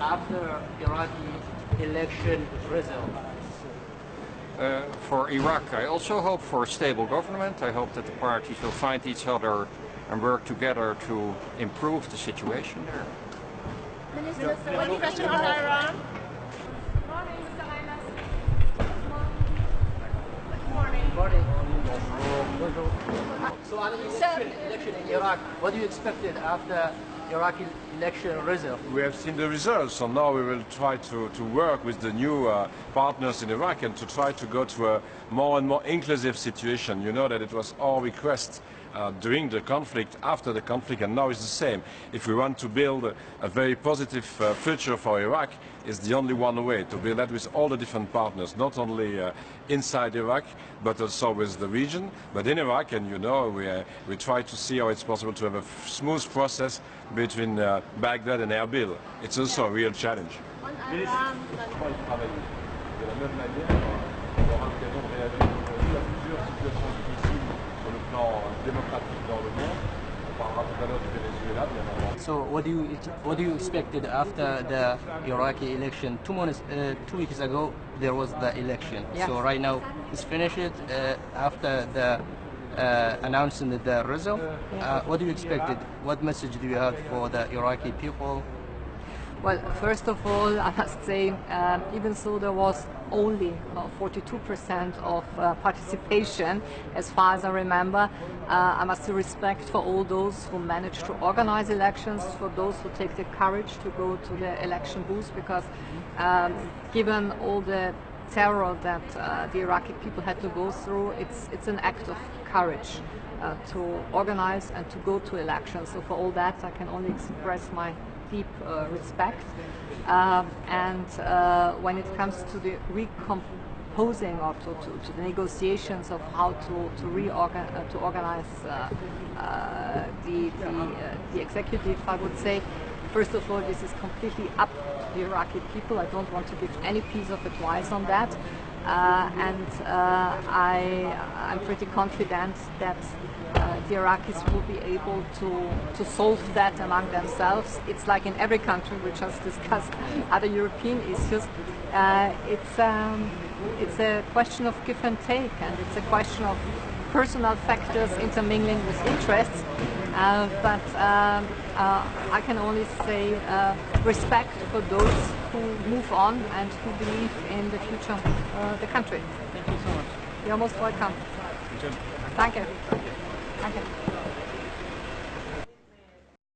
after Iraqi election result? For Iraq, I also hope for a stable government. I hope that the parties will find each other and work together to improve the situation there. Minister, one question on Iran. Morning, Mr. Reimers. Morning. So on election in Iraq, what do you expect after Iraqi election result? We have seen the results, so now we will try to work with the new partners in Iraq and to try to go to a more and more inclusive situation. You know that it was our request during the conflict, after the conflict, and now it's the same. If we want to build a very positive future for Iraq, it's the only one way to build that with all the different partners, not only inside Iraq, but also with the region. But in Iraq, and you know, we try to see how it's possible to have a smooth process between Baghdad and Erbil. It's also a real challenge. On Iran. So what do you expect after the Iraqi election? 2 weeks ago there was the election. Yes. So right now it's finished. After the announcing the result, what do you expect? What message do you have for the Iraqi people? Well, first of all, I must say, even though there was only 42% of participation, as far as I remember, I must say respect for all those who managed to organize elections, for those who take the courage to go to the election booths, because given all the terror that the Iraqi people had to go through, it's an act of courage to organize and to go to elections. So for all that, I can only express my deep respect. And when it comes to the recomposing or to the negotiations of how to organize the executive, I would say, first of all, this is completely up to the Iraqi people. I don't want to give any piece of advice on that. I'm pretty confident that the Iraqis will be able to solve that among themselves. It's like in every country, we just discussed other European issues. It's a question of give and take, and it's a question of personal factors intermingling with interests. But I can only say respect for those who move on and who believe in the future of the country. Thank you so much. You're most welcome. Thank you. Thank you.